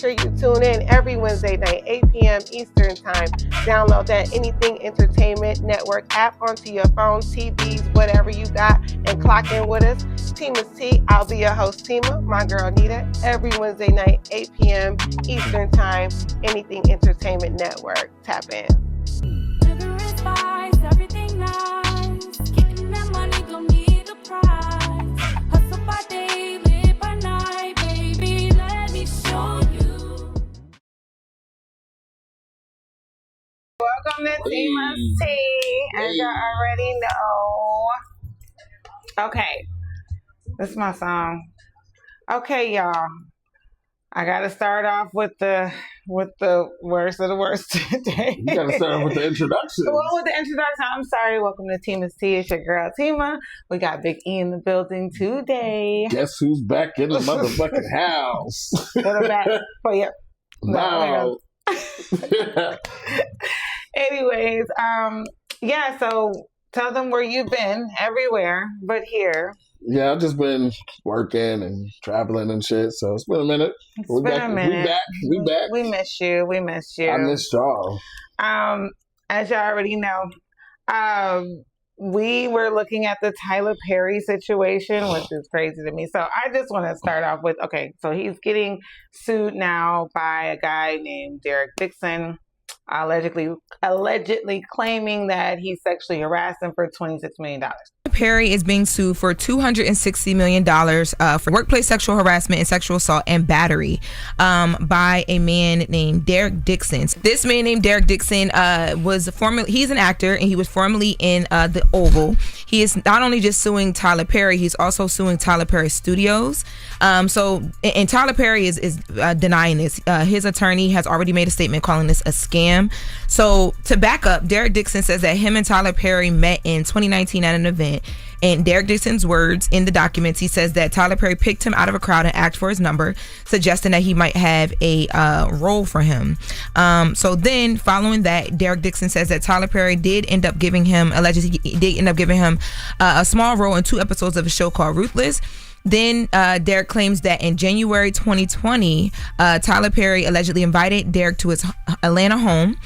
sure you tune in every Wednesday night, 8 p.m. Eastern Time. Download that Anything Entertainment Network app onto your phone, TVs, whatever you got, and clock in with us. Tima's Tea. I'll be your host, Tima, my girl Nita, every Wednesday night, 8 p.m. Eastern Time, Anything Entertainment Network. Tap in. Everything nice. Getting that money don't need a prize. Hustle by day, live by night, baby. Let me show you. Welcome to Tima's Tea, as you already know. Okay, this is my song. Okay, y'all. I gotta start off with the worst of the worst today. You gotta start off with the introduction. Well, with the introduction, I'm sorry. Welcome to Tima's Tea. It's your girl Tima. We got Big E in the building today. Guess who's back in the motherfucking house? Put it back for you. Wow. Anyways, yeah. So tell them where you've been. Everywhere but here. Yeah, I've just been working and traveling and shit, so it's been a minute. It's been a minute. We back. We miss you. We miss you. I miss y'all. As y'all already know, we were looking at the Tyler Perry situation, which is crazy to me. So I just want to start off with, okay, so he's getting sued now by a guy named Derek Dixon, allegedly claiming that he sexually harassed him for $26 million. Perry is being sued for $260 million for workplace sexual harassment and sexual assault and battery by a man named Derek Dixon. This man named Derek Dixon he's an actor, and he was formerly in the Oval. He is not only just suing Tyler Perry, he's also suing Tyler Perry Studios. And Tyler Perry is denying this. His attorney has already made a statement calling this a scam. So to back up, Derek Dixon says that him and Tyler Perry met in 2019 at an event. In Derek Dixon's words in the documents, he says that Tyler Perry picked him out of a crowd and asked for his number, suggesting that he might have a role for him. So then, following that, Derek Dixon says that Tyler Perry did end up giving him a small role in 2 episodes of a show called Ruthless. Then Derek claims that in January 2020, Tyler Perry allegedly invited Derek to his Atlanta home.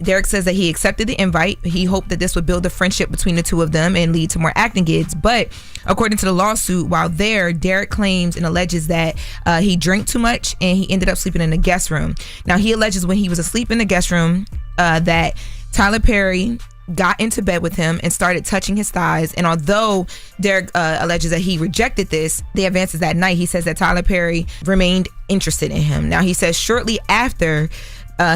Derek says that he accepted the invite. He hoped that this would build a friendship between the two of them and lead to more acting gigs. But according to the lawsuit, while there, Derek claims and alleges that he drank too much and he ended up sleeping in the guest room. Now, he alleges when he was asleep in the guest room that Tyler Perry got into bed with him and started touching his thighs. And although Derek alleges that he rejected this, the advances that night, he says that Tyler Perry remained interested in him. Now, he says shortly after,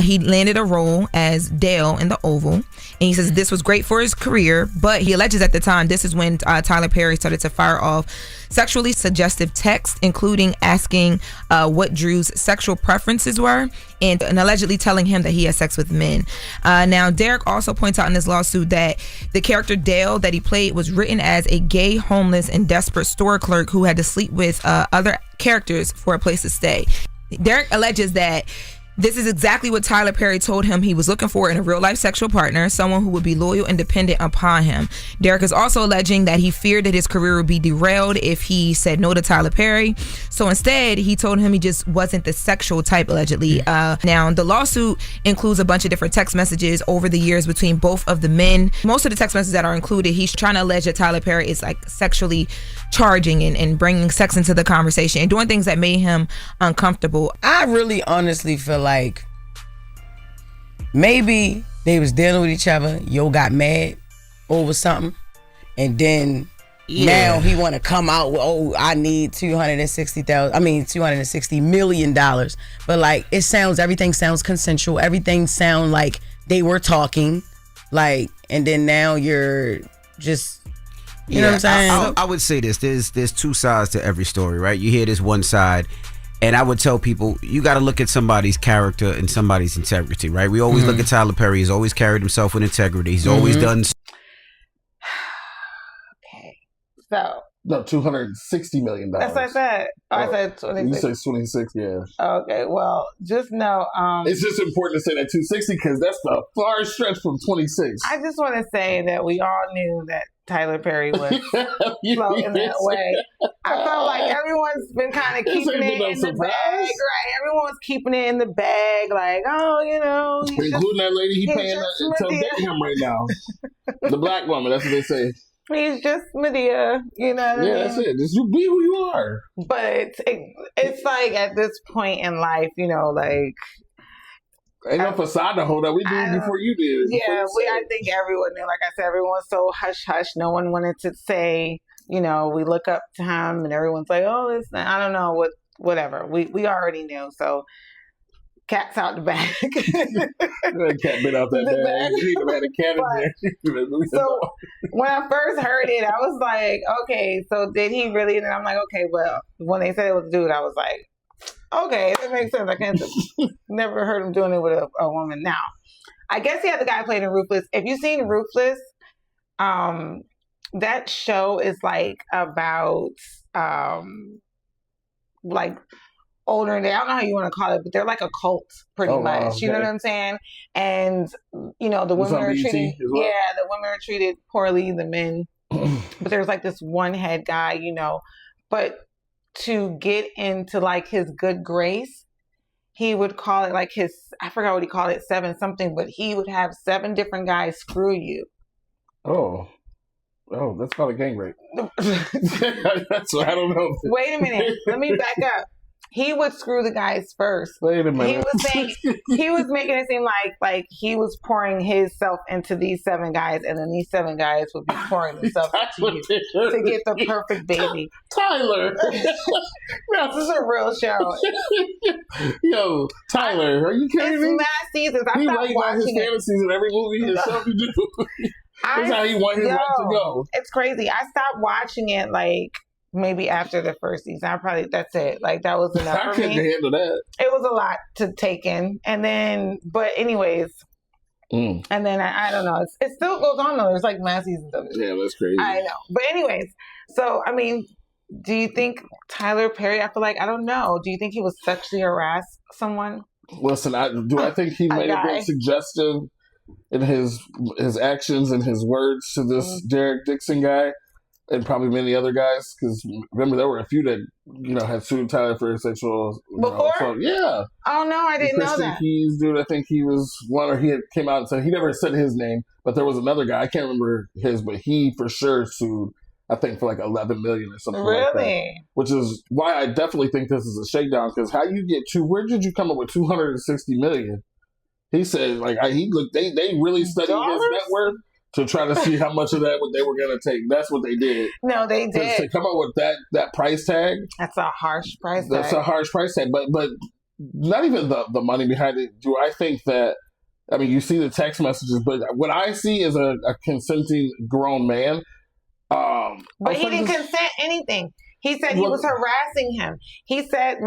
he landed a role as Dale in the Oval, and he says this was great for his career, but he alleges at the time this is when Tyler Perry started to fire off sexually suggestive texts, including asking what Drew's sexual preferences were and allegedly telling him that he had sex with men. Now, Derek also points out in this lawsuit that the character Dale that he played was written as a gay, homeless, and desperate store clerk who had to sleep with other characters for a place to stay. Derek alleges that this is exactly what Tyler Perry told him he was looking for in a real-life sexual partner, someone who would be loyal and dependent upon him. Derek is also alleging that he feared that his career would be derailed if he said no to Tyler Perry. So instead, he told him he just wasn't the sexual type, allegedly. Now, the lawsuit includes a bunch of different text messages over the years between both of the men. Most of the text messages that are included, he's trying to allege that Tyler Perry is like sexually charging and bringing sex into the conversation and doing things that made him uncomfortable. I really honestly feel like maybe they was dealing with each other. Yo got mad over something, and then now he want to come out with, oh, I need $260 million. But like everything sounds consensual. Everything sound like they were talking, like, and then now you're just. You know what I'm saying? I would say this. There's 2 sides to every story, right? You hear this one side, and I would tell people, you got to look at somebody's character and somebody's integrity, right? We always look at Tyler Perry. He's always carried himself with integrity. He's always done. Okay. So. No, $260 million. That's what I said. I said 26. You say 26, yeah. Okay, well, just know. It's just important to say that 260 because that's the far stretch from 26. I just want to say that we all knew that Tyler Perry was slow in that way. I felt like everyone's been kind of keeping it in the bag, right? Everyone was keeping it in the bag, like, oh, you know, including that lady he paying to date him right now, the black woman. That's what they say. He's just Medea, you know what I mean? That's it. Just you be who you are. But it's like at this point in life, you know, like ain't no facade to hold up. We did it before you did. Yeah, I think everyone knew. Like I said, everyone's so hush hush. No one wanted to say, you know, we look up to him, and everyone's like, oh, it's not, I don't know whatever. We already knew. So cat's out the bag. That cat been out that bag. He had a cat in there. So when I first heard it, I was like, okay, so did he really? And I'm like, okay, well, when they said it was a dude, I was like, okay, that makes sense. I can't never heard him doing it with a woman. Now, I guess he had the guy playing in Ruthless. If you've seen Ruthless, that show is like about like older. I don't know how you want to call it, but they're like a cult, pretty much. Wow, okay. You know what I'm saying? And you know, the women are treated. Well? Yeah, the women are treated poorly. The men, but there's like this one head guy, you know, but. To get into like his good grace, he would call it like I forgot what he called it, 7 something, but he would have 7 different guys screw you. Oh, that's called a gang rape. That's what I don't know. Wait a minute. Let me back up. He would screw the guys first. Wait a minute. He was making it seem like he was pouring his self into these 7 guys, and then these 7 guys would be pouring themselves into you to get the perfect baby. Tyler, this is a real show. Yo, Tyler, are you kidding me? It's mad seasons. I he stopped laid out watching his fantasies in every movie himself to do. That's how he wanted his life to go. It's crazy. I stopped watching it like. Maybe after the first season, that's it. Like that was enough for me. I couldn't handle that. It was a lot to take in, and then, but anyways, and then I don't know. It still goes on though. There's like mass seasons of it. Yeah, that's crazy. I know, but anyways, so I mean, do you think Tyler Perry? I feel like I don't know. Do you think he was sexually harassed someone? Listen, I think he may have been suggestive in his actions and his words to this Derek Dixon guy. And probably many other guys, because remember there were a few that had sued Tyler for sexual before. Yeah. Oh no, I didn't know that. Keys, dude, I think he was one, or he had came out and said he never said his name, but there was another guy I can't remember his, but he for sure sued. I think for like 11 million or something like that. Which is why I definitely think this is a shakedown. Because how you get where did you come up with 260 million? He said they really studied his net worth. To try to see how much of that they were going to take. That's what they did. No, they did. To come up with that price tag. That's a harsh price tag. That's a harsh price tag. But not even the money behind it. Do I think that, I mean, you see the text messages, but what I see is a consenting grown man. But he didn't consent anything. He said he was harassing him. He said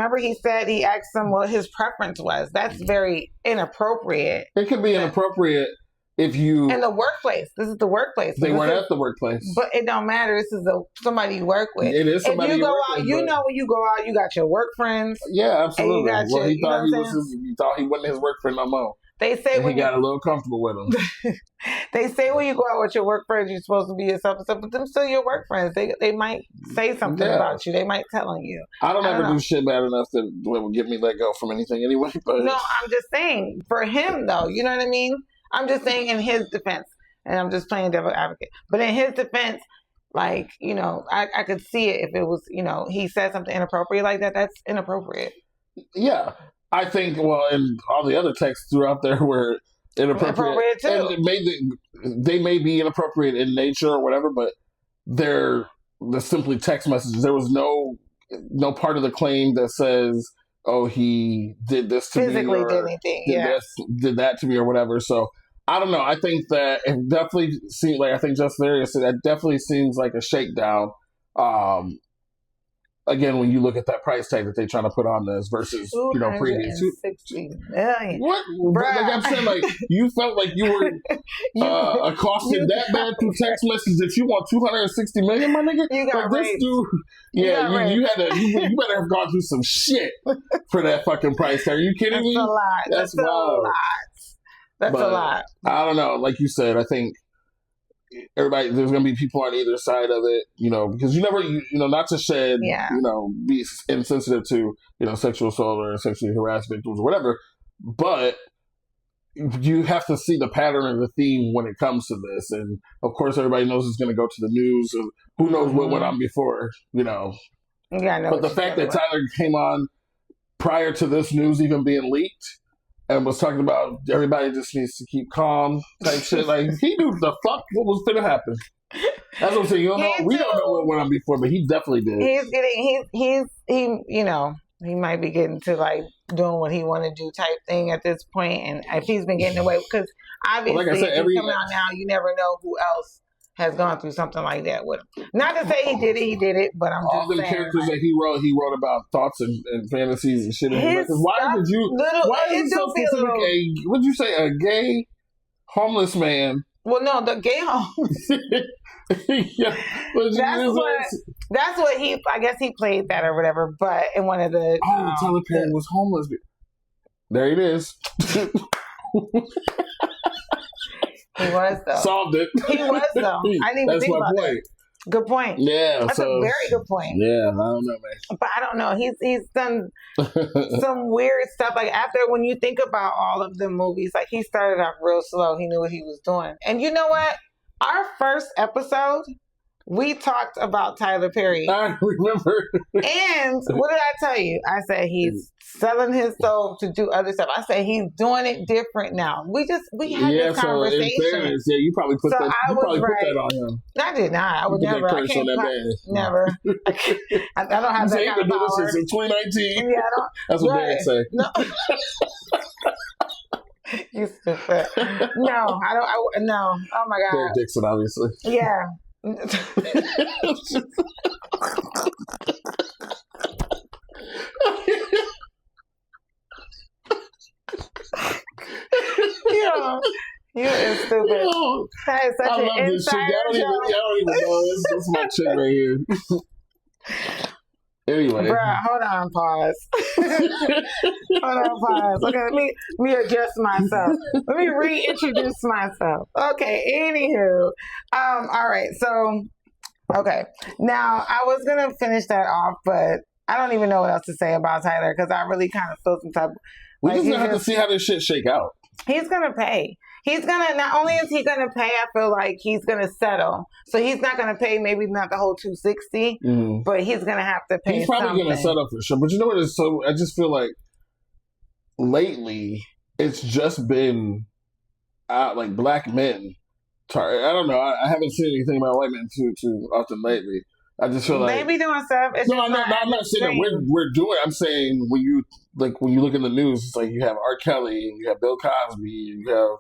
he asked him what his preference was. That's very inappropriate. It could be inappropriate. If you in the workplace, this is the workplace. They weren't at the workplace, but it don't matter. This is somebody you work with. It is somebody if you go work out. with, you know, when you go out, you got your work friends. Yeah, absolutely. He thought he wasn't his work friend no more. They say he got a little comfortable with him. They say when you go out with your work friends, you're supposed to be yourself and stuff, but them still your work friends. They might say something about you. They might tell on you. I don't ever do shit bad enough that would get me let go from anything anyway. But no, I'm just saying for him though. You know what I mean? I'm just saying in his defense, and I'm just playing devil advocate. But in his defense, like, I could see it if it was, he said something inappropriate like that. That's inappropriate. Yeah. I think, and all the other texts throughout there were inappropriate too. And they may be inappropriate in nature or whatever, but they're simply text messages. There was no part of the claim that says, oh, he did this to physically me, or did anything, did that to me, or whatever. So I don't know. I think that it definitely seems like, I think Just Hilarious said, that definitely seems like a shakedown. Again, when you look at that price tag that they're trying to put on this versus previous 260 million. What? Like I'm saying, like you felt like you were accosted that bad through text message that you want 260 million, my nigga. You got like, this dude. Yeah, you better have gone through some shit for that fucking price tag. Are you kidding me? That's a lot. That's a lot. That's a lot. I don't know. Like you said, I think everybody, there's going to be people on either side of it, because you never, not to shed, be insensitive to, sexual assault or sexually harassed victims or whatever, but you have to see the pattern and the theme when it comes to this. And of course, everybody knows it's going to go to the news, and who knows what went on before, Yeah, but the fact that Tyler came on prior to this news even being leaked and was talking about everybody just needs to keep calm type shit, like he knew the fuck what was going to happen. That's what I'm saying. We don't know what went on before, but he definitely did. He might be getting to like doing what he want to do type thing at this point, and if he's been getting away, because obviously, like I said, if you come out now, you never know who else has gone through something like that with him. Not to say he did it, but I'm all just the saying, characters that he wrote about thoughts and fantasies and shit. Why is it so specific? What'd you say? A gay homeless man? Well, no, the gay homeless. Yeah, that's what he. I guess he played that or whatever. But in one of the Tyler Perry was homeless. There it is. He was though. Solved it. He was though. I didn't even think about that. Good point. Yeah, that's a very good point. Yeah, I don't know, man. But I don't know. He's done some weird stuff. Like after, when you think about all of the movies, like he started off real slow. He knew what he was doing. And you know what? Our first episode, we talked about Tyler Perry. I remember. And what did I tell you? I said he's selling his soul to do other stuff. I said he's doing it different now. We had this conversation. In fairness, you probably put that on him. I did not. I would never. I can't never. I don't have that kind of power. Since 2019. Yeah, I don't. That's what Derek say. No. You stupid. No, I don't. No. Oh my God. Derek Dixon, obviously. Yeah. You is stupid. That is such I an love this shit. Y'all don't even know this. This is my chick right here. Anyway. Bruh, hold on, pause. Okay, let me adjust myself. Let me reintroduce myself. Okay, anywho. All right, so, okay. Now, I was going to finish that off, but I don't even know what else to say about Tyler, because I really kind of feel some type. We just have to see how this shit shake out. He's going to pay. He's going to, not only is he going to pay, I feel like he's going to settle. So he's not going to pay, maybe not the whole $260, but he's going to have to pay. He's probably going to settle for sure. But you know what is so, I just feel like lately it's just been like black men. I don't know. I haven't seen anything about white men too often lately. I just feel like maybe doing stuff. I'm not saying that we're doing. I'm saying when you look in the news, it's like you have R. Kelly, and you have Bill Cosby, and you have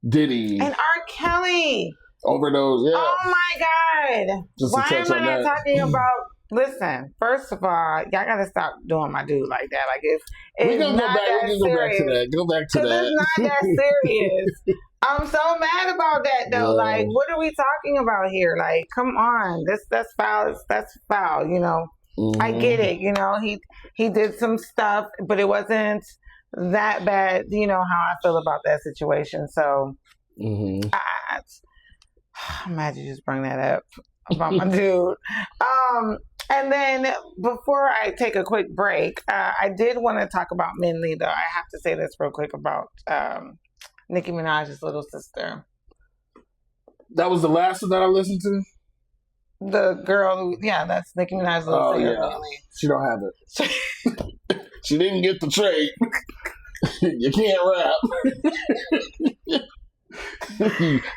Diddy, and R. Kelly overdose. Yeah. Oh my God! Why am I not talking about? Listen, first of all, y'all gotta stop doing my dude like that. Like it's we can not that serious. Go back to that. It's not that serious. I'm so mad about that though. Yeah. Like, what are we talking about here? Like, come on, that's foul. That's foul. You know, I get it. You know, he did some stuff, but it wasn't that bad. You know how I feel about that situation. So, I'm mad you just bring that up about my dude. And then before I take a quick break, I did want to talk about Minley though. I have to say this real quick about Nicki Minaj's little sister. That was the last one that I listened to? The girl, that's Nicki Minaj's little sister. Yeah. She don't have it. She didn't get the trait. You can't rap.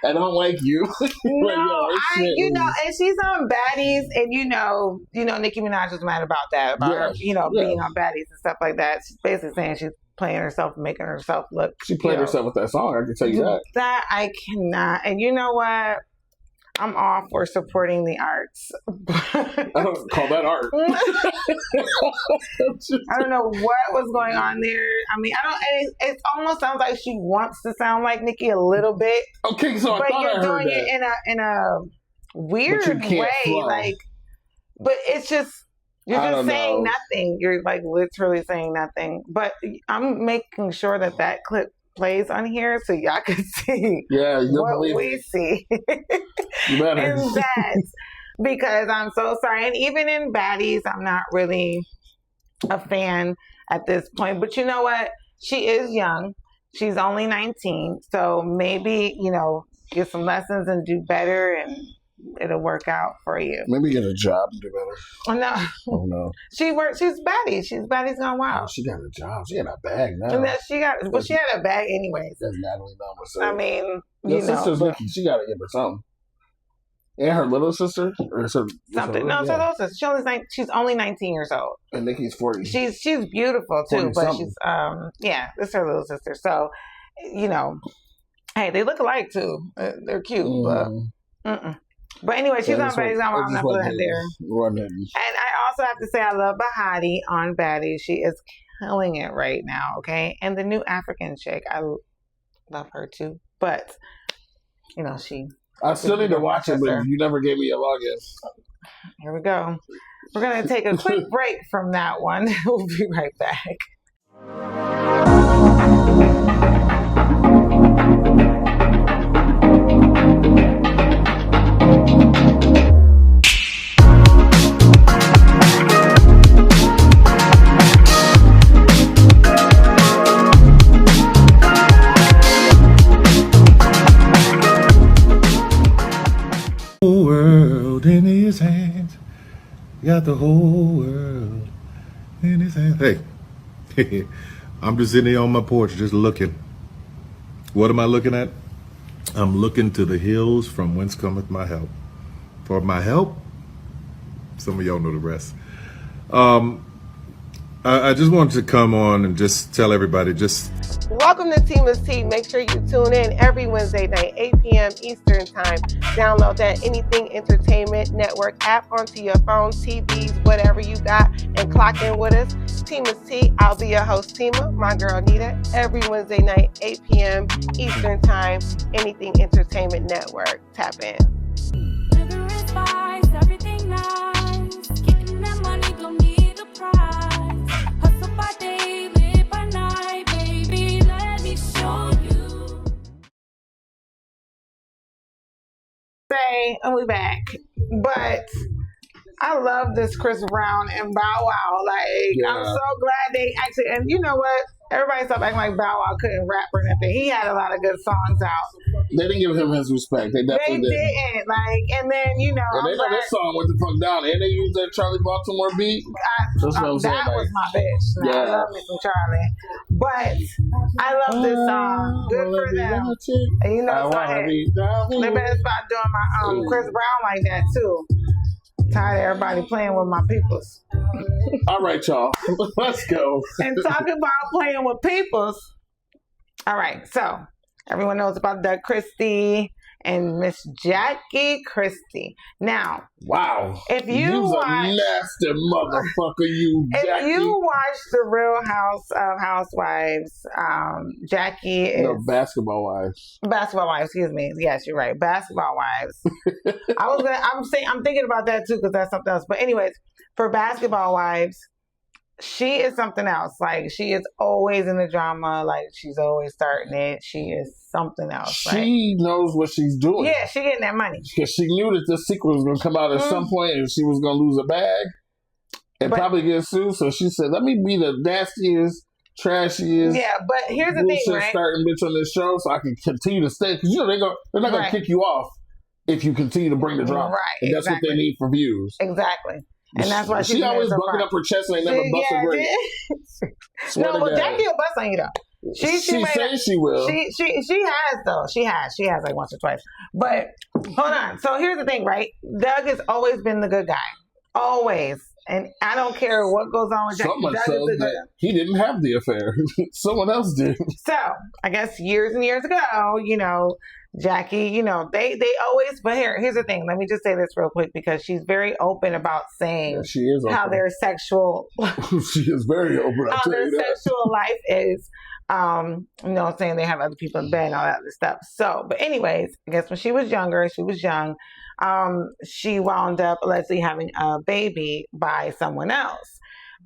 I don't like you. No, and she's on Baddies, and you know, Nicki Minaj was mad about that, her, being on Baddies and stuff like that. She's basically saying she's playing herself, making herself look. She played herself with that song. I can tell you that. That I cannot. And you know what? I'm all for supporting the arts. I don't call that art. I don't know what was going on there. I mean, it almost sounds like she wants to sound like Nicki a little bit. Okay, so but you're doing it in a weird way. Flow. Like, but it's just, you're just saying nothing. You're like literally saying nothing. But I'm making sure that clip plays on here so y'all can see what we see. You better. in that because I'm so sorry. And even in Baddies, I'm not really a fan at this point. But you know what? She is young. She's only 19. So maybe, get some lessons and do better and it'll work out for you. Maybe get a job and do better. Oh, no. Oh, no. She's Baddies. She's Baddies Gone Wild. Oh, she got a job. She got a bag now. And she had a bag anyways. That's Natalie Nunn. I mean, your sister's Nikki. She got to give her something. And her little sister? Or something. No, it's her little sister. She's only 19 years old. And Nikki's 40. She's beautiful too, but she's this is her little sister. So, hey, they look alike too. They're cute, but anyway, she's on Baddies Gone Wild. I'm not putting that there. And I also have to say I love Bahati on Baddies. She is killing it right now. Okay, and the new African chick, I love her too. But I still need to watch it, but you never gave me a login. Here we go. We're going to take a quick break from that one. We'll be right back. World in his hands, got the whole world in his hands. Hey, I'm just sitting here on my porch just looking. What am I looking at? I'm looking to the hills from whence cometh my help. For my help, some of y'all know the rest. I just wanted to come on and just tell everybody, Welcome to Tima's Tea. Make sure you tune in every Wednesday night, 8 p.m. Eastern Time. Download that Anything Entertainment Network app onto your phone, TVs, whatever you got, and clock in with us. Tima's Tea. I'll be your host, Tima, my girl Nita, every Wednesday night, 8 p.m. Eastern Time, Anything Entertainment Network. Tap in. Sugar is spice, everything nice. Getting that money don't need a prize. Hustle by day, live by night, baby. Let me show you. And we back. But I love this Chris Brown and Bow Wow. I'm so glad they actually, and you know what? Everybody stopped acting like Bow Wow couldn't rap or nothing. He had a lot of good songs out. They didn't give him his respect. They definitely didn't. And then, and they know that song went the fuck down. And they used that Charlie Baltimore beat. That's what I'm saying. That was my bitch. I love me some Charlie. But I love this song. Good for them. And you know, they better start doing my Chris Brown like that too. Tired of everybody playing with my peoples. All right, y'all. Let's go. And talking about playing with peoples. All right, so everyone knows about Doug Christie and Miss Jackie Christie. Now, wow, if you watch, a nasty motherfucker, you Jackie. If you watch The Real House of Housewives, Jackie is Basketball Wives. Basketball Wives, excuse me. Yes, you're right. Basketball Wives. I'm thinking about that too because that's something else. But anyways, for Basketball Wives, she is something else. Like, she is always in the drama. Like, she's always starting it. She is something else. She knows what she's doing. Yeah, she getting that money. Because she knew that the sequel was going to come out at some point and she was going to lose a bag and probably get sued. So she said, let me be the nastiest, trashiest. Yeah, but here's the thing, right? Starting bitch on this show so I can continue to stay. Because, they're not going to kick you off if you continue to bring the drama. Right, and that's what they need for views. Exactly. And that's why she always bucking up her chest and ain't never bust a grape. No, but Jackie will bust on you though. She says she will. She has though. She has like once or twice. But hold on. So here's the thing, right? Doug has always been the good guy. Always. And I don't care what goes on with Jackie. Doug is the good guy. He didn't have the affair. Someone else did. So I guess years and years ago, Jackie, they always, but here's the thing. Let me just say this real quick because she's very open about saying she is how their sexual, she is very open. How their sexual life is, saying they have other people in bed and all that other stuff. So, but anyways, I guess when she was younger, she wound up allegedly having a baby by someone else.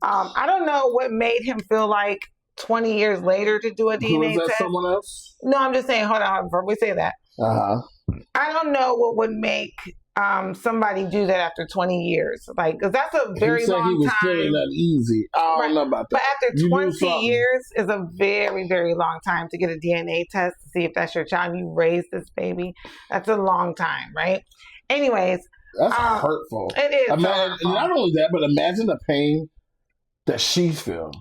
I don't know what made him feel like 20 years later to do a DNA test. Someone else? No, I'm just saying, hold on, before we say that. I don't know what would make somebody do that after 20 years. Like, because that's a very he said long he was time. feeling that easy. I don't know about that. But after You knew 20 something. years is a very, very long time to get a DNA test to see if that's your child and you raised this baby. That's a long time, right? Anyways. That's hurtful. It is. Hurtful. Not only that, but imagine the pain that she feels.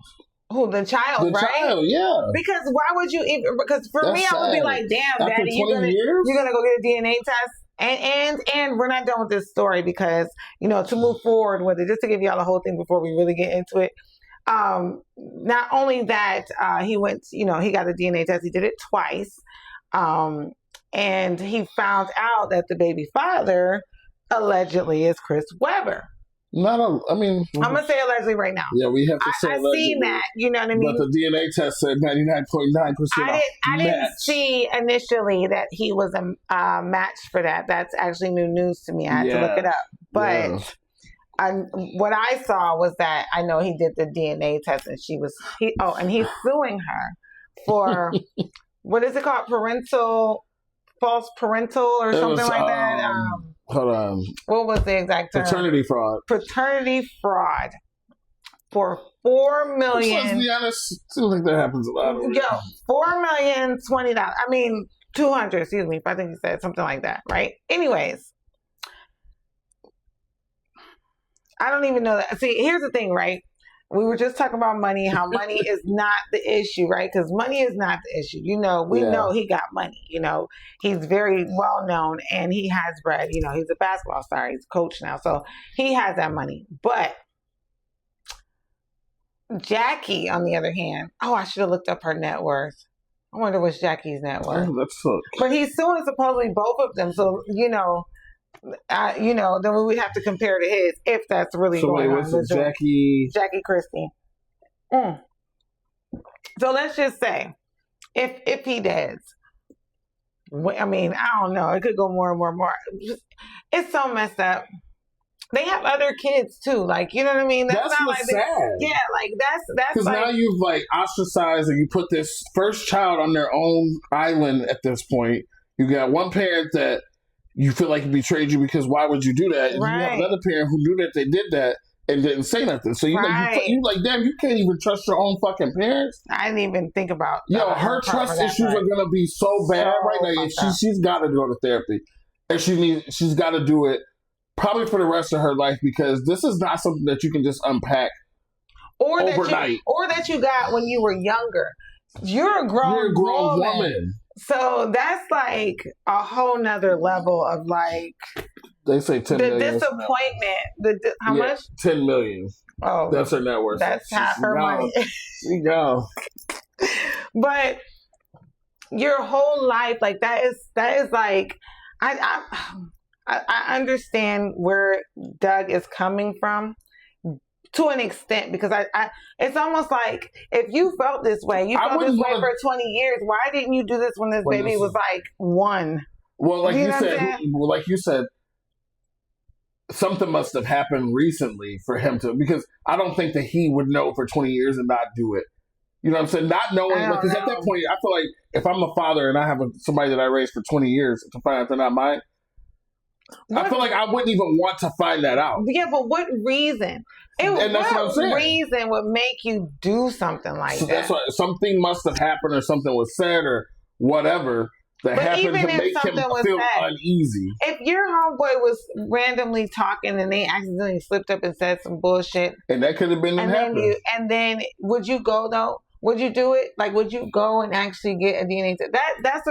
Who, the child, The right? child, yeah. Because why would you even, because for That's me, I would be sad. like, damn, After daddy, 20 years? you're gonna go get a DNA test. And we're not done with this story because, you know, to move forward with it, just to give y'all the whole thing before we really get into it. Not only that, he went, you know, he got a DNA test, he did it twice. And he found out that the baby father allegedly is Chris Webber. I'm I'm gonna say allegedly right now. Yeah, we have to say I've allegedly. seen that, you know what I mean? But the DNA test said 99.9% I didn't see initially that he was a match for that. That's actually new news to me. I had to look it up. But what I saw was that I know he did the DNA test, and he's suing her for what is it called? False parental or something like that. Hold on. What was the exact term? Paternity fraud. Paternity fraud for $4 million. Let's be honest, seems like that happens a lot. Yo, $4,020,000. I mean, 200. Excuse me. I think you said something like that, right? Anyways, I don't even know that. See, here's the thing, right? We were just talking about money, how money is not the issue, right? Because money is not the issue. You know, we know he got money. You know, he's very well known and he has bread. You know, he's a basketball star. He's a coach now. So he has that money. But Jackie, on the other hand, I should have looked up her net worth. I wonder what's Jackie's net worth. But he's suing supposedly both of them. So, then we would have to compare to his if that's really going on. What's Jackie Christie. So let's just say, if he does, I mean, I don't know. It could go more and more and more. It's so messed up. They have other kids too, like, you know what I mean. That's not what's like sad. Yeah, like that's because like, now you've like ostracized, and you put this first child on their own island. At this point, you got one parent that you feel like betrayed you because why would you do that? And you have another parent who knew that they did that and didn't say nothing. So you like, damn, you can't even trust your own fucking parents. I didn't even think about. Her trust issues are gonna be so bad right now. She's got to go to therapy, and she's got to do it probably for the rest of her life, because this is not something that you can just unpack overnight. Or that you got when you were younger. You're a grown woman. So that's like a whole nother level of like. They say 10 million. The disappointment. How much? 10 million. Oh, that's her net worth. That's half her money. She go. But your whole life, like that is like, I understand where Doug is coming from to an extent, because I it's almost like if you felt this way, you felt this way for 20 years. Why didn't you do this when this baby was like 1? Well, like you said, something must have happened recently for him to, because I don't think that he would know for 20 years and not do it. You know what I'm saying? Not knowing, because at that point, I feel like if I'm a father and I have somebody that I raised for 20 years to find out they're not mine, I feel like I wouldn't even want to find that out. Yeah, but what reason? And that's what I'm saying. What reason would make you do something like that? That's why something must have happened, or something was said, or whatever that happened to make him feel uneasy. If your homeboy was randomly talking and they accidentally slipped up and said some bullshit, and that could have been and then would you go though? Would you do it? Like, would you go and actually get a DNA test?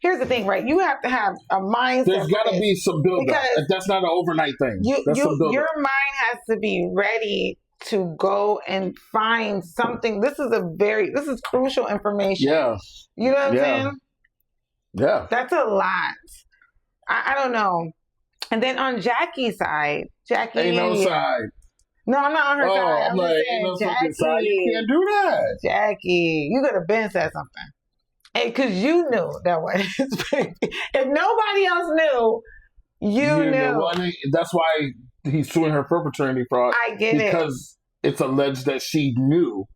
Here's the thing, right? You have to have a mindset. There's got to be some build-up. That's not an overnight thing. Your mind has to be ready to go and find something. This is crucial information. Yeah. You know what I'm saying? Yeah. That's a lot. I don't know. And then on Jackie's side, ain't no side. No, I'm not on her side. I'm like, saying, no Jackie, side. You can't do that. Jackie, you could have been said something. Hey, because you knew that was his baby. If nobody else knew, you knew. Well, I mean, that's why he's suing her for paternity fraud. I get it. Because it's alleged that she knew.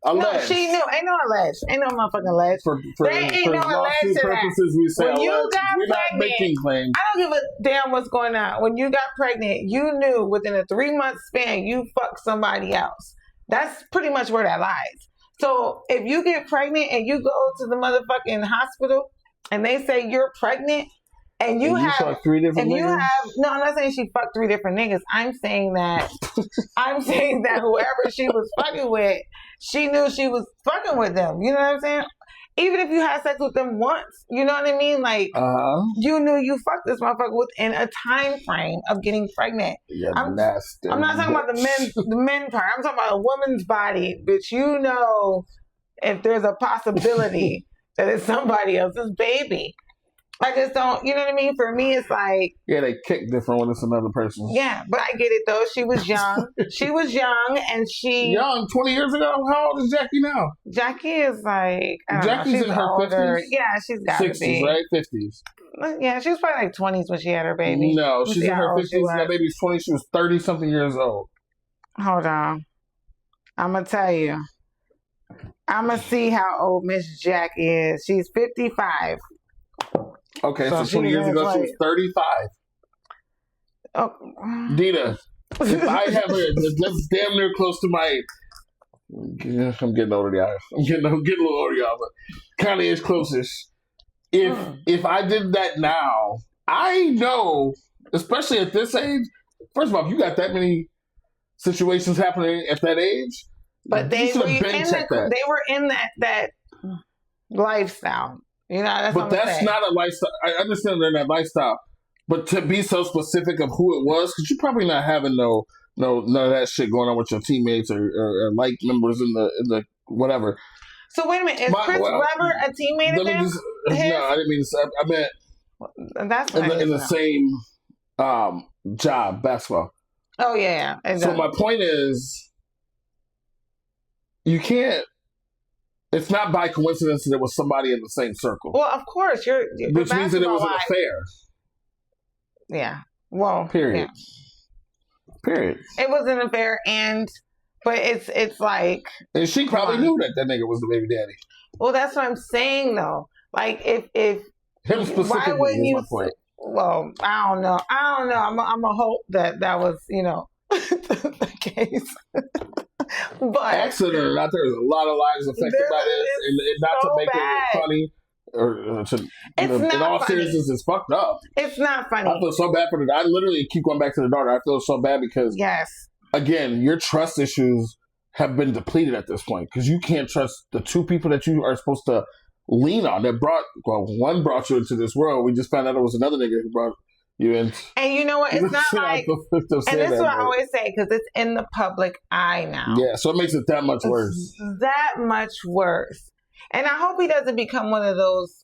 Alleged. No, she knew. Ain't no alleged. Ain't no motherfucking alleged. For There ain't no alleged lawsuit to that. purposes, we say When you alleged. got We're not pregnant, making claims. I don't give a damn what's going on. When you got pregnant, you knew within a 3-month span you fucked somebody else. That's pretty much where that lies. So if you get pregnant and you go to the motherfucking hospital and they say you're pregnant and you have fucked 3 different if you niggas? have no, I'm not saying she fucked 3 different niggas. I'm saying that whoever she was fucking with, she knew she was fucking with them. You know what I'm saying? Even if you had sex with them once, you know what I mean? Like you knew you fucked this motherfucker within a time frame of getting pregnant. Yeah, I'm nasty. not talking about the men part. I'm talking about a woman's body, bitch. You know if there's a possibility that it's somebody else's baby. I just don't, you know what I mean? For me, it's like... Yeah, they kick different when it's another person. Yeah, but I get it, though. She was young. She was young, and she... Young, 20 years ago? How old is Jackie now? Jackie is like... Jackie's she's in her older. 50s? Yeah, she's got to 60s, be. right? 50s. Yeah, she was probably like 20s when she had her baby. No, Let's she's see in how her old 50s. she was. That baby's 20. She was 30-something years old. Hold on. I'm going to tell you. I'm going to see how old Miss Jack is. She's 55. Okay, so she 20 years was ago, she like- was 35. Oh. Dita, if I have that's damn near close to my... Yeah, I'm getting older, y'all. I'm getting a little older, y'all, but kind of is closest. If I did that now, I know, especially at this age, first of all, if you got that many situations happening at that age, But they you should were have been checked that. they were in that lifestyle. You know, that's But what I'm that's saying. not a lifestyle. I understand they're in that lifestyle, but to be so specific of who it was, because you're probably not having no none of that shit going on with your teammates or like members in the whatever. So wait a minute, is Chris Webber a teammate of him? No, I didn't mean to say. I meant That's in the same job, basketball. Oh yeah. So my point is, you can't. It's not by coincidence that it was somebody in the same circle. Well, of course, which means that it was an affair. Yeah. Well. Period. Yeah. Period. It was an affair, but it's like. And she probably knew that nigga was the baby daddy. Well, that's what I'm saying though. Like if him specifically, why wouldn't you? My point. Well, I don't know. I'm gonna hope that was the case. But accident or not, there's a lot of lives affected by this, and not so to make bad. it funny or to. It's not in all funny. seriousness, it's fucked up. It's not funny. I feel so bad for the. I literally keep going back to the daughter. I feel so bad because yes, again, your trust issues have been depleted at this point because you can't trust the 2 people that you are supposed to lean on. That one brought you into this world. We just found out it was another nigga who brought you in. And you know what? It's not like, and this is what I bro. always say, because it's in the public eye now. Yeah, so it makes it that much worse. It's that much worse. And I hope he doesn't become one of those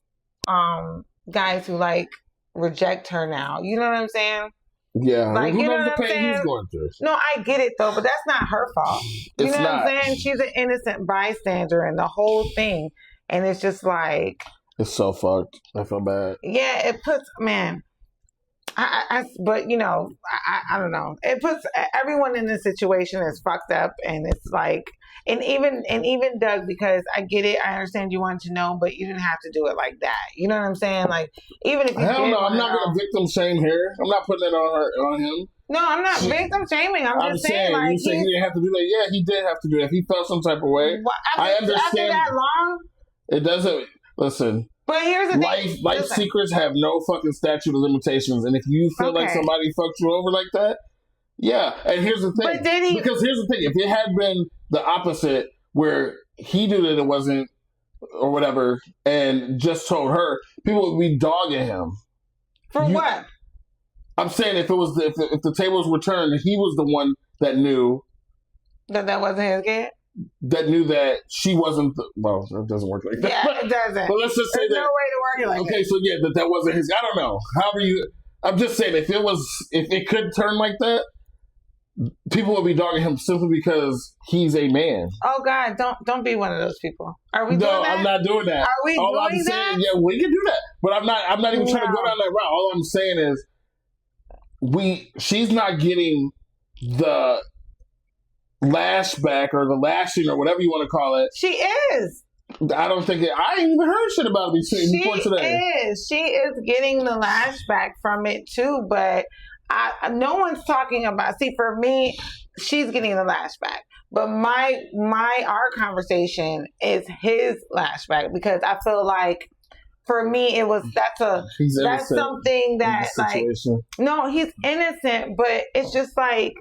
guys who like reject her now. You know what I'm saying? Yeah, like, who you know knows what the I'm pain saying? he's going through? No, I get it though, but that's not her fault. You It's know what not. I'm saying? She's an innocent bystander in the whole thing. And it's just like, It's so fucked. I feel bad. yeah, it puts, man, but I don't know. It puts everyone in this situation is fucked up, and it's like, and even Doug, because I get it, I understand you wanted to know, but you didn't have to do it like that. You know what I'm saying? Like, even if you Hell did no, I'm wanna not know- going to victim shame here. I'm not putting it on him. No, I'm not victim shaming. I'm just saying, like, you say he didn't have to do that. Yeah, he did have to do that. If he felt some type of way, I after understand. that long. It doesn't. Listen. But here's the thing. Life secrets have no fucking statute of limitations, and if you feel like somebody fucked you over like that, yeah. And here's the thing. But did he? Because here's the thing. If it had been the opposite, where he knew that it wasn't or whatever, and just told her, people would be dogging him. For what? I'm saying if it was if the tables were turned, and he was the one that knew that wasn't his kid. That knew that she wasn't. Well, it doesn't work like that. Yeah, it doesn't. But let's just say There's that. no way to work it like okay, so yeah, that wasn't his. I don't know. However you. I'm just saying if it could turn like that, people would be dogging him simply because he's a man. Oh God, don't be one of those people. Are we? No, doing that? I'm not doing that. Are we All I'm doing saying, that? yeah, we can do that, but I'm not even trying to go down that route. All I'm saying is, she's not getting the lashback or the lashing or whatever you want to call it. She is. I don't think I ain't even heard shit about it before today. She is getting the lashback from it too, but no one's talking about. See, for me, she's getting the lashback, but our conversation is his lashback because I feel like for me that's something that like no, he's innocent, but it's just like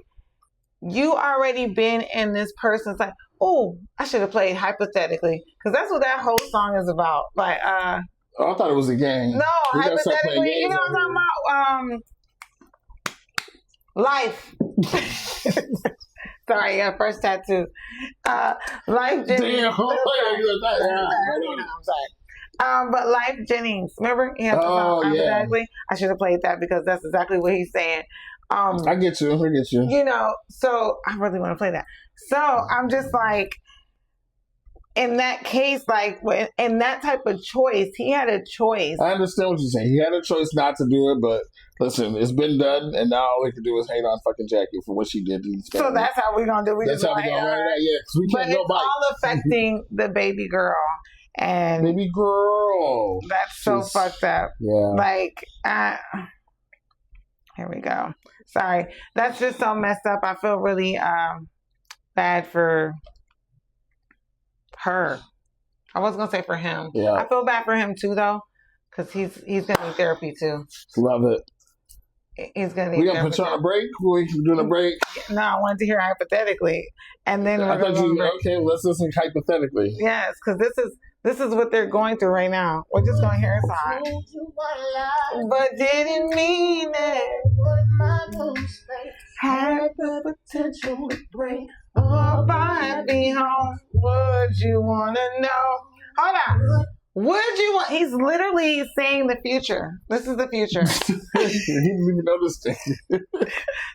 you already been in this person's like. Oh, I should have played hypothetically because that's what that whole song is about. Like, I thought it was a game. No, hypothetically, you know what I'm talking about? Life. Sorry, first tattoo. Life Jennings. Damn, I'm sorry. But Life Jennings, remember? He has the song hypothetically. I should have played that because that's exactly what he's saying. I get you. You know, so I really want to play that. So I'm just like, in that case, like, in that type of choice, he had a choice. I understand what you're saying. He had a choice not to do it, but listen, it's been done, and now all we can do is hate on fucking Jackie for what she did to these So that's how we're going to do it. That's how we're going to run it out, yeah, because we can't go back. But it's all affecting the baby girl. And baby girl. That's so fucked up. Yeah. Like, here we go. Sorry. That's just so messed up. I feel really bad for her. I was going to say for him. Yeah. I feel bad for him too, though, because he's going to need therapy too. Love it. He's going to need We going to put you on a break? We doing a break? No, I wanted to hear hypothetically. And then I thought okay, let's listen hypothetically. Yes, because this is what they're going through right now. We're just going to hear a song. But didn't mean it. Had the potential to break. Oh, I'd be home. Would you want to know? Hold on. Would you want? He's literally saying the future. This is the future. He didn't even notice it.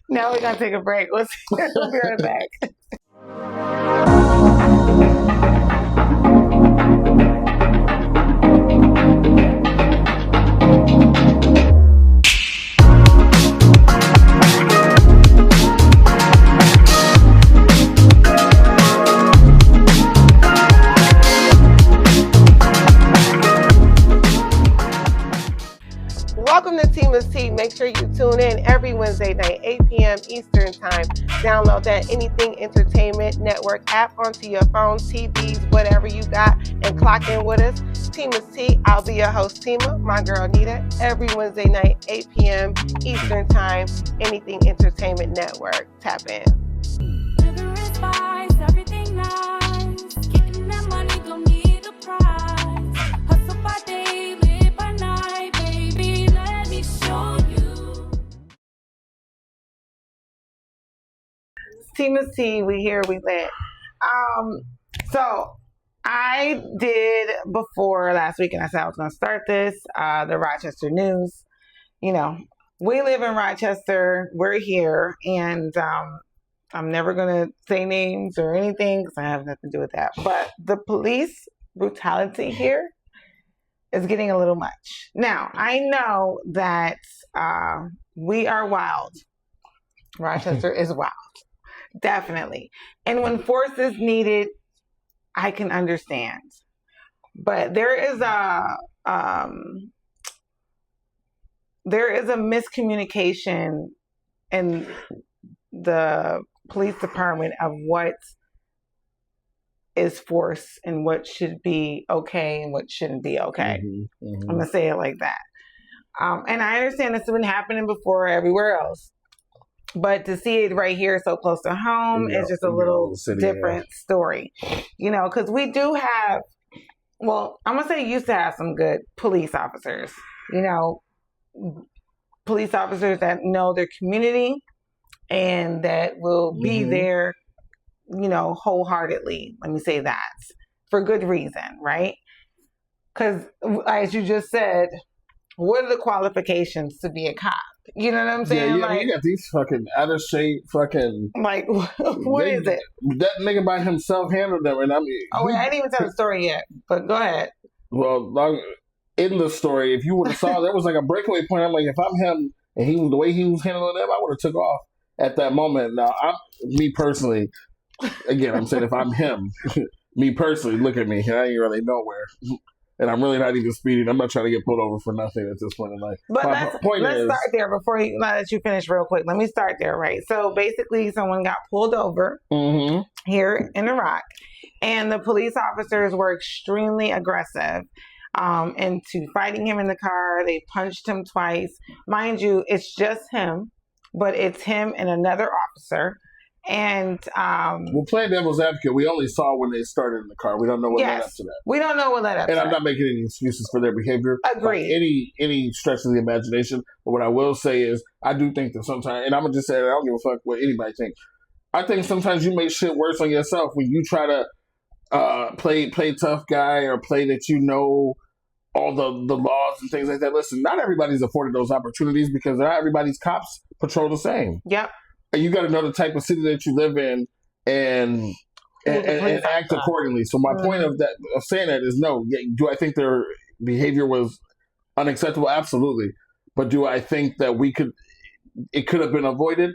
Now we're going to take a break. We'll be right back. Welcome to Tima's Tea. Make sure you tune in every Wednesday night, 8 p.m. Eastern Time. Download that Anything Entertainment Network app onto your phone, TVs, whatever you got, and clock in with us. Tima's Tea. I'll be your host, Tima, my girl Nita, every Wednesday night, 8 p.m. Eastern Time, Anything Entertainment Network. Tap in. Rigorous vibes, everything nice. Getting that money, don't need a prize. Hustle by day, live by night, baby. Let me show you. Tima's Tea, we here, we lit. So I did before last week, and I said I was going to start this, the Rochester News. You know, we live in Rochester, we're here, and I'm never going to say names or anything because I have nothing to do with that. But the police brutality here is getting a little much. Now, I know that we are wild. Rochester is wild. Definitely. And when force is needed, I can understand. But there is a miscommunication in the police department of what is force and what should be okay and what shouldn't be okay. I'm going to say it like that. And I understand this has been happening before everywhere else. But to see it right here so close to home is just a little different story. You know, because we do have, well, I'm going to say used to have some good police officers. You know, police officers that know their community and that will be there, you know, wholeheartedly. Let me say that. For good reason, right? Because as you just said, what are the qualifications to be a cop? You know what I'm saying? Yeah, like, you got these fucking out of shape fucking... Like, what is it? That nigga by himself handled them, and I mean... Oh, wait, I didn't even tell the story yet, but go ahead. Well, in the story, if you would have saw, there was like a breakaway point. I'm like, if I'm him, and the way he was handling them, I would have took off at that moment. Now, me personally, again, I'm saying if I'm him, me personally, look at me. I ain't really nowhere. And I'm really not even speeding. I'm not trying to get pulled over for nothing at this point in life. But let's start there before you let you finish real quick. Let me start there, right? So basically, someone got pulled over here in Iraq, and the police officers were extremely aggressive into fighting him in the car. They punched him twice. Mind you, it's just him, but it's him and another officer. And well, playing devil's advocate, we only saw when they started in the car. We don't know what led up to that. We don't know what led up to that. And I'm not making any excuses for their behavior. Agreed. Any stretch of the imagination. But what I will say is, I do think that sometimes, and I'm gonna just say that I don't give a fuck what anybody thinks. I think sometimes you make shit worse on yourself when you try to play tough guy or play that you know all the laws and things like that. Listen, not everybody's afforded those opportunities because not everybody's cops patrol the same. Yep. And you got to know the type of city that you live in and act accordingly. So my point of saying that is no. Do I think their behavior was unacceptable? Absolutely. But do I think that it could have been avoided?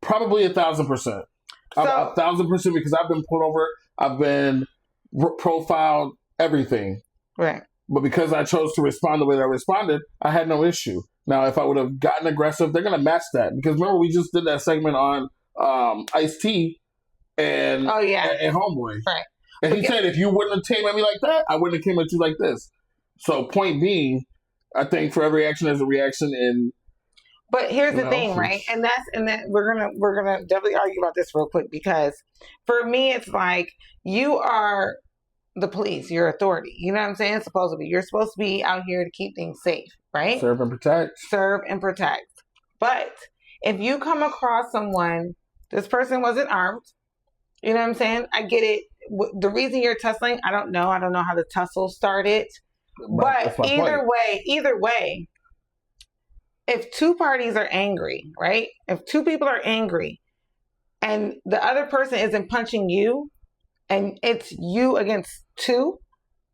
Probably 1,000%. So, 1,000% because I've been pulled over. I've been profiled, everything. Right. But because I chose to respond the way that I responded, I had no issue. Now, if I would have gotten aggressive, they're going to match that. Because remember, we just did that segment on Ice-T and Homeboy. Right. And he said, if you wouldn't have came at me like that, I wouldn't have came at you like this. So point being, I think for every action, there's a reaction. But here's the thing, right? And then we're gonna definitely argue about this real quick because for me, it's like you are the police, your authority. You know what I'm saying? It's supposed to be. You're supposed to be out here to keep things safe, right? Serve and protect. Serve and protect. But if you come across someone, this person wasn't armed. You know what I'm saying? I get it. The reason you're tussling, I don't know. I don't know how the tussle started. But either way, if two parties are angry, right? If two people are angry and the other person isn't punching you and it's you against two,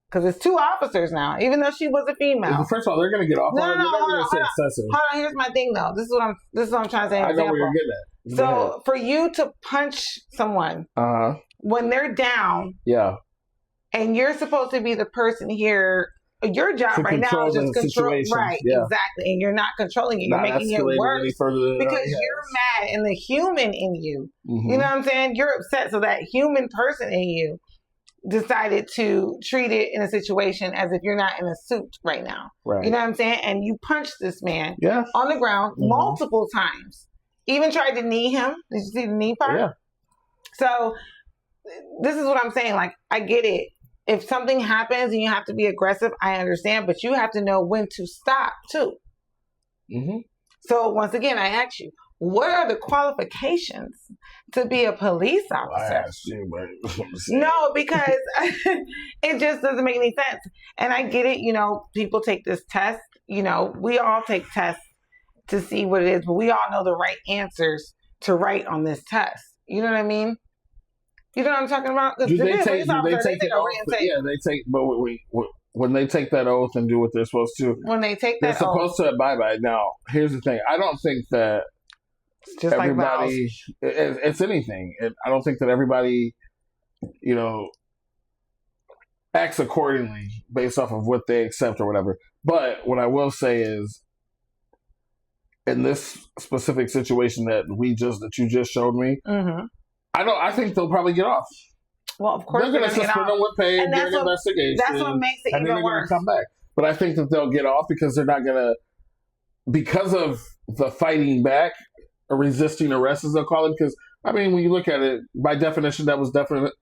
because it's two officers now, even though she was a female. First of all, they're going to get off on it. Hold on. Here's my thing, though. This is what I'm trying to say. I know where you're getting at. So for you to punch someone when they're down, and you're supposed to be the person here. Your job right now is just control. Right, exactly. And you're not controlling it. You're making it worse because you're mad and the human in you. You know what I'm saying? You're upset. So that human person in you decided to treat it in a situation as if you're not in a suit right now. Right. You know what I'm saying? And you punched this man on the ground multiple times. Even tried to knee him. Did you see the knee part? Yeah. So this is what I'm saying. Like, I get it. If something happens and you have to be aggressive, I understand, but you have to know when to stop too. So once again, I ask you, what are the qualifications to be a police officer? No, because it just doesn't make any sense. And I get it, people take this test. We all take tests to see what it is, but we all know the right answers to write on this test. You know what I mean? You know what I'm talking about? Do they take an oath? Yeah, they take. But when they take that oath and do what they're supposed to, they're supposed to abide by it. Now, here's the thing: I don't think that everybody. It's anything. I don't think that everybody, acts accordingly based off of what they accept or whatever. But what I will say is, in this specific situation that you just showed me. I think they'll probably get off. Well, of course they're going to suspend them with pay during the investigation. That's what makes it even worse. Come back. But I think that they'll get off because they're not going to, because of the fighting back or resisting arrest, as they'll call it. Because when you look at it, by definition, that was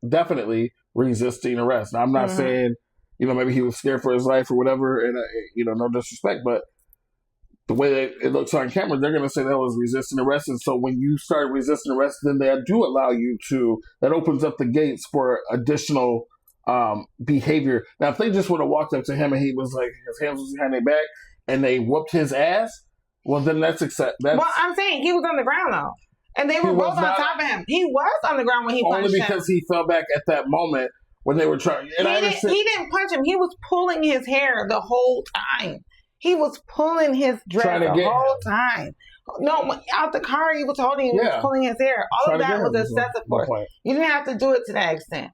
definitely resisting arrest. Now, I'm not saying, maybe he was scared for his life or whatever, and no disrespect, but the way that it looks on camera, they're going to say that was resisting arrest. And so when you start resisting arrest, then they do allow you that opens up the gates for additional behavior. Now, if they just would have walked up to him and he was like, his hands was behind their back and they whooped his ass, well, then that's well, I'm saying he was on the ground though. And they were both on top of him. He was on the ground when he punched him. Only because he fell back at that moment when they were trying. And he didn't punch him. He was pulling his hair the whole time. He was pulling his dress the whole time. No, out the car, he was holding him, he was pulling his hair. All Trying of to that get was him, excessive my force. point. You didn't have to do it to that extent.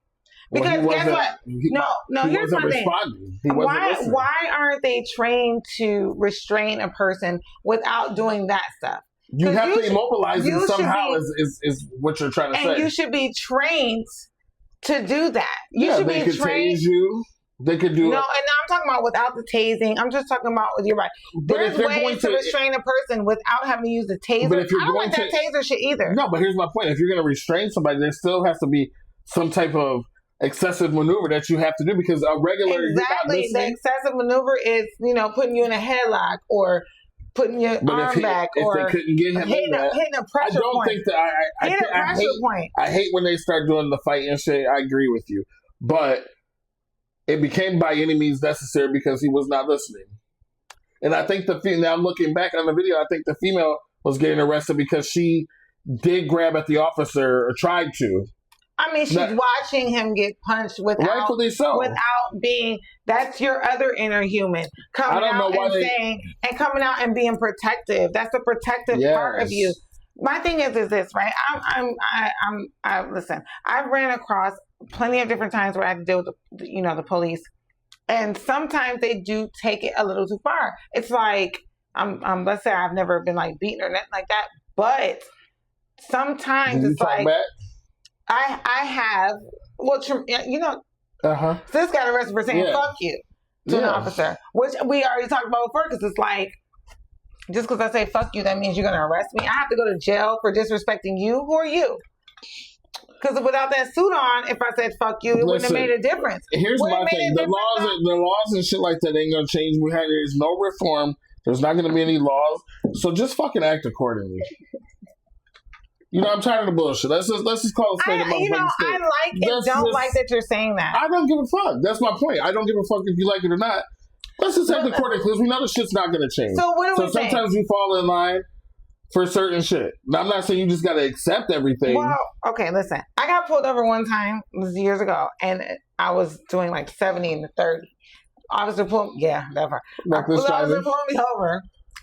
Because Well, he guess wasn't- what? No, he here's my wasn't thing. responding. He wasn't listening. Why aren't they trained to restrain a person without doing that stuff? You 'Cause have you to should- immobilize you him should somehow. be- Is what you're trying to And say. you should be trained to do that. You should they be could trained. tase you. They could do No, and it. now I'm talking about without the tasing. I'm just talking about, you're right. But There's if they're going ways to to- restrain a person without having to use the taser. But if you're I don't going like that to- taser shit either. No, but here's my point. If you're going to restrain somebody, there still has to be some type of excessive maneuver that you have to do because a regular you're not Exactly. The listening. excessive maneuver is, putting you in a headlock or putting your But arm back if or they couldn't get him in hitting that, a I pressure don't point. think that Hit a I pressure hate, point. I hate when they start doing the fight and shit. I agree with you, but it became by any means necessary because he was not listening. And I think now I'm looking back on the video, I think the female was getting arrested because she did grab at the officer or tried to. I mean, she's watching him get punched without, Rightfully so. without being. That's your other inner human coming I don't out know why and they- saying and coming out and being protective. That's the protective part of you. My thing is this, right? Listen. I've ran across plenty of different times where I had to deal with the police, and sometimes they do take it a little too far. It's like let's say I've never been like beaten or nothing like that, but sometimes Did you it's talk like. back? I have, Uh-huh. Sis got arrested for saying fuck you to an Yeah. officer, which we already talked about before, because it's like, just because I say fuck you, that means you're going to arrest me. I have to go to jail for disrespecting you. Who are you? Because without that suit on, if I said fuck you, it wouldn't have Listen, made a difference. Here's Would it my made thing: a difference, the laws and shit like that ain't gonna change. There's no reform. There's not gonna be any laws. So just fucking act accordingly. I'm tired of the bullshit. Let's just call it straight up. I like and don't like that you're saying that. I don't give a fuck. That's my point. I don't give a fuck if you like it or not. Let's just act accordingly because we know the shit's not gonna change. So what are we saying? Sometimes you fall in line for certain shit. Now, I'm not saying you just gotta accept everything. Well, okay, listen. I got pulled over one time, it was years ago, and I was doing like 70 in the 30. Officer pulled that part. Reckless The officer driving. pulled me over,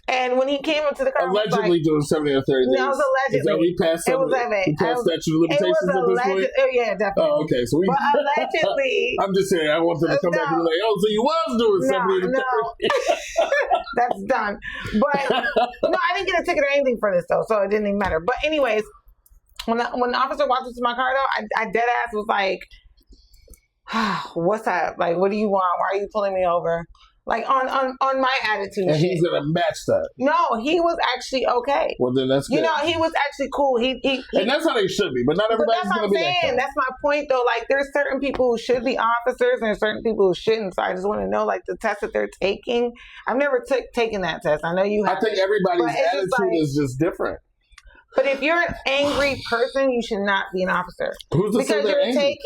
and when he came up to the car, Allegedly doing 70 or 30 days. No, it was allegedly. Is that we passed It was 70? We passed statute of it limitations was at this point? alleged. Yeah, definitely. Oh, okay. So we. But allegedly, I'm just saying. I want them to come back and be like, "Oh, so you was doing 70 or 30." that's done. But no, I didn't get a ticket or anything for this though, so it didn't even matter. But anyways, when the officer walked into my car though, I dead ass was like, "What's up? Like, what do you want? Why are you pulling me over?" Like on my attitude. And shit. he's gonna match that. No, he was actually okay. Well, then that's good. He was actually cool. He and that's how they should be. But not But everybody's that's what gonna I'm be saying. like that. That's my point, though. Like, there's certain people who should be officers, and there's certain people who shouldn't. So I just want to know, like, the test that they're taking. I've never taken that test. I know you have. I think everybody's but it's attitude just like- is just different. But if you're an angry person, you should not be an officer. Who's to say Because they're you're angry?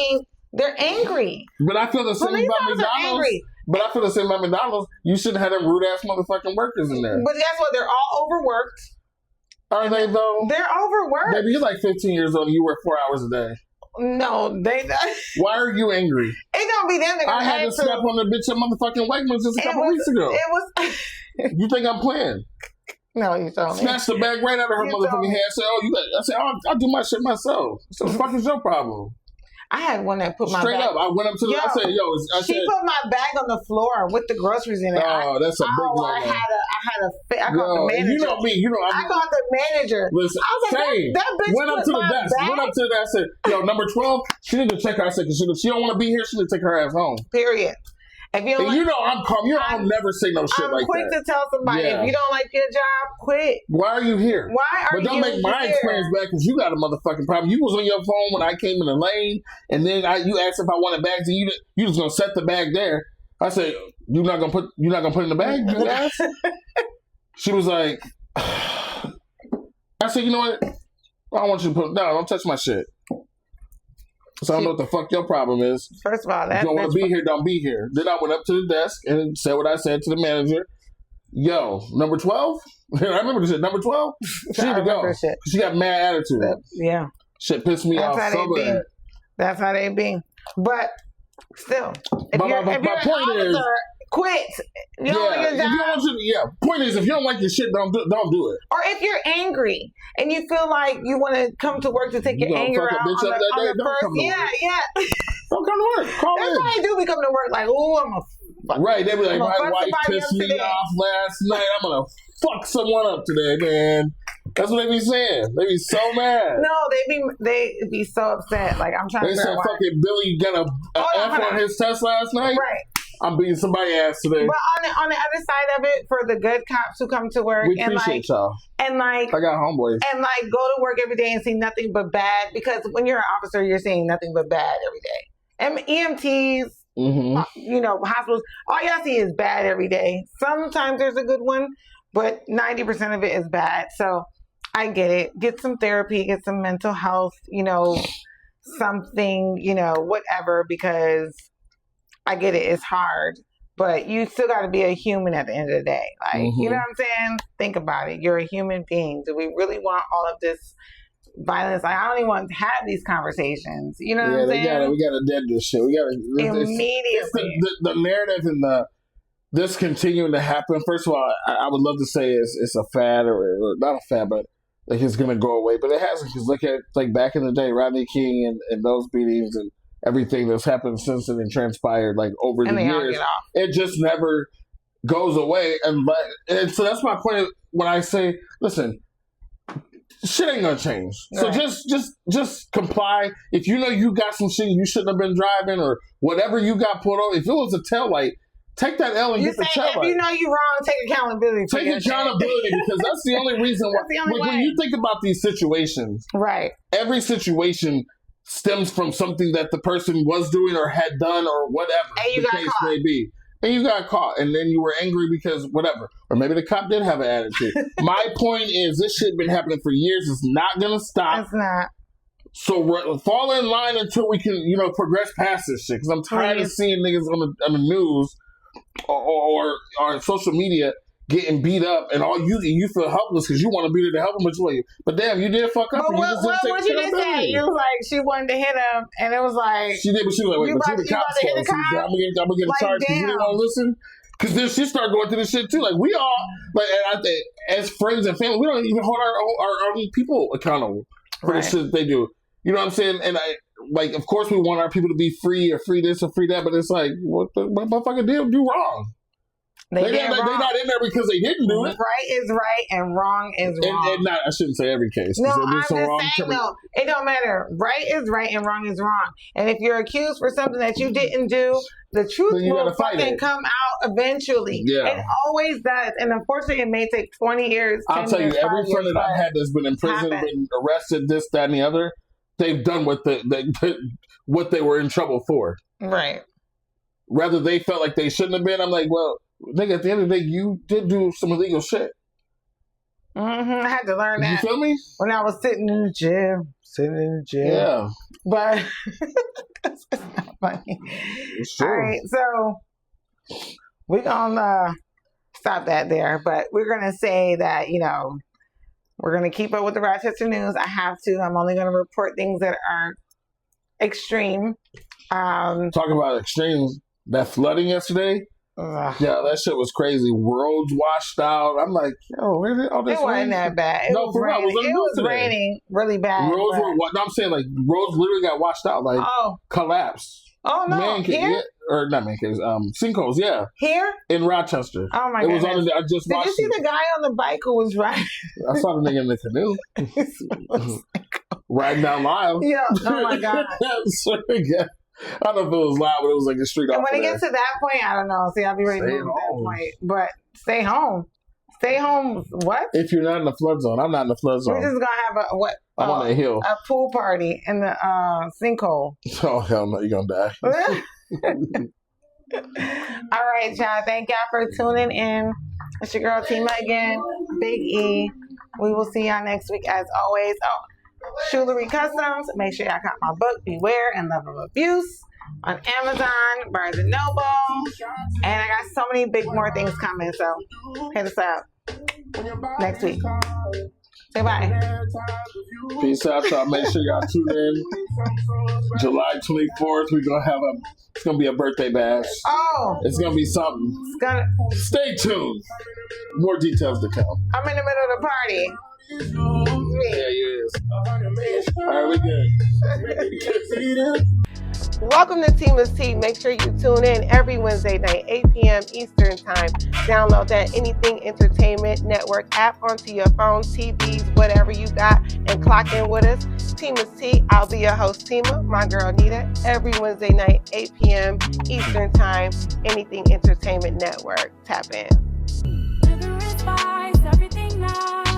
they're angry. But I feel the same Police about officers are McDonald's. angry. But I feel the same about McDonald's. You shouldn't have them rude ass motherfucking workers in there. But guess what? They're all overworked. Are they though? They're overworked. Baby, you're like 15 years old and you work 4 hours a day. No, they. Why are you angry? It don't be them that I had to step on the bitch at motherfucking Wegmans just a couple weeks ago. It was. You think I'm playing? No, you told me. Snatched the bag right out of her You told motherfucking me. hand. I said, "Oh, you got?" I said, "Oh, I'll do my shit myself." So the fuck is your problem? I had one that put my Straight bag. up, I went up to the. I said, "Yo," I She said, put my bag on the floor with the groceries in it. "Oh, that's a big I no-no." called the manager. You know me. You know I called the manager. Listen, I was like, same. that bitch Went up put to the my desk. bag. Went up to the desk. I said, "Yo, number 12." She need to check her. I said, "Cause she don't want to be here. She need to take her ass home." Period. If you don't, And you know I'm calm. You know I'll never say no shit I'm like quick that. to tell somebody Yeah. if you don't like your job, quit. Why are you here? Why are But don't you make my here? experience bad because you got a motherfucking problem. You was on your phone when I came in the lane, and then you asked if I wanted bags, and you just gonna set the bag there. I said, "You're not gonna put it in the bag, you ass." She was like, I said, "You know what? I don't want you to put no. Don't touch my shit." So I don't know what the fuck your problem is. First of all, If that you don't want bitch to be here, don't be here. Then I went up to the desk and said what I said to the manager. Yo, number 12? I remember the shit. Number 12? She need to go. remember shit. She got mad attitude. Yeah. Shit pissed me That's off how so they be. bad. That's how they be. But still, if But you're, my if you're point an is, officer, quit. You don't like your if you job? don't want you, point is, if you don't like your shit, don't do it. Or if you're angry and you feel like you want to come to work to take your gonna anger fuck a out bitch on up the, that on day, the don't first, come to yeah. Don't come to work. Call That's in. why I do be coming to work like, oh, I'm a Right, they be like, I'm gonna my fuck wife somebody pissed up me today. off last night. I'm gonna fuck someone up today, man. That's what they be saying. They be so mad. No, they be so upset. Like I'm trying They to said, figure out why. fucking Billy got a F on his test last night. Right. I'm beating somebody's ass today. But on the other side of it, for the good cops who come to work We and appreciate y'all. I got homeboys. and like go to work every day and see nothing but bad, because when you're an officer, you're seeing nothing but bad every day. And EMTs, hospitals, all y'all see is bad every day. Sometimes there's a good one, but 90% of it is bad. So I get it. Get some therapy, get some mental health, something, whatever, because I get it. It's hard, but you still got to be a human at the end of the day. Like, you know what I'm saying? Think about it. You're a human being. Do we really want all of this violence? Like, I don't even want to have these conversations. You know what I'm saying? We gotta dead this shit. We gotta Immediately. the narrative and this continuing to happen. First of all, I would love to say it's a fad or not a fad, but like it's gonna go away. But it hasn't, because look at like back in the day, Rodney King and those beatings and everything that's happened since it and transpired like over the years. It just never goes away. And so that's my point when I say, listen, shit ain't gonna change. So just comply. If you know you got some shit you shouldn't have been driving or whatever you got put on, if it was a tail light, take that L and get the tail light. If you know you're wrong, take accountability. Take accountability because that's the only reason why. When you think about these situations, right? Every situation stems from something that the person was doing or had done or whatever the case may be. And you got caught, and then you were angry because whatever. Or maybe the cop did have an attitude. My point is, this shit been happening for years. It's not going to stop. It's not. So fall in line until we can, progress past this shit. Because I'm tired of seeing niggas on the news or on social media getting beat up, and all you feel helpless because you want to be there to help them, but damn, you did fuck up. But what you just said? You was like, she wanted to hit him, and it was like she did, but she was like, wait, but you the cops. I'm gonna get a charge because you didn't want to listen. Because then she started going through this shit too. Like we all, and I think as friends and family, we don't even hold our own people accountable for the shit that they do. You know what I'm saying? And of course, we want our people to be free or free this or free that, but it's like, what the motherfucker did do wrong? They're not in there because they didn't do it. Right is right and wrong is wrong. And not, I shouldn't say every case. No, I'm just saying, no, it don't matter. Right is right and wrong is wrong. And if you're accused for something that you didn't do, the truth will fucking come out eventually. Yeah. It always does. And unfortunately, it may take 20 years. I'll tell you, every friend that I've had that's been in prison, been arrested, this, that, and the other, they've done what they were in trouble for. Right. Whether they felt like they shouldn't have been, I'm like, well, nigga, at the end of the day, you did do some illegal shit. I had to learn that. You feel me? When I was sitting in the jail. Yeah. But it's not funny. It's true. All right, so we're going to stop that there. But we're going to say that, we're going to keep up with the Rochester news. I have to. I'm only going to report things that are extreme. Talking about extremes, that flooding yesterday. Yeah, that shit was crazy. Roads washed out. I'm like, yo, where did all this? It wasn't that bad. It was raining really bad. Roads were. No, I'm saying like roads literally got washed out, like collapsed. Oh no! Here? Or not man caves. Sinkholes. Yeah. Here in Rochester. Oh my god! It was on. I just watched. Did you see the guy on the bike who was riding? I saw the nigga in the canoe riding down Lyle. Yeah. Oh my god. I don't know if it was loud, but it was like a street. And when it gets to that point, I don't know. See, I'll be ready to move at that point. But stay home. Stay home. What? If you're not in the flood zone, I'm not in the flood zone. We're just gonna have I'm on a hill. A pool party in the sinkhole. Oh hell no, you're gonna die. All right, y'all. Thank y'all for tuning in. It's your girl Tima again, Big E. We will see y'all next week as always. Jewelry Customs. Make sure y'all got my book, Beware and Love of Abuse, on Amazon, Barnes & Noble. And I got so many more things coming, so hit us up next week. Say bye. Peace out, y'all. Make sure y'all tune in. July 24th, it's gonna be a birthday bash. Oh, It's gonna be something. Stay tuned. More details to come. I'm in the middle of the party. Yeah, you is. All right, we good. Welcome to Tima's Tea. Make sure you tune in every Wednesday night, 8 p.m. Eastern Time. Download that Anything Entertainment Network app onto your phone, TVs, whatever you got, and clock in with us. Tima's Tea. I'll be your host, Tima, my girl Nita, every Wednesday night, 8 p.m. Eastern Time, Anything Entertainment Network. Tap in. Sugar and spice, everything nice.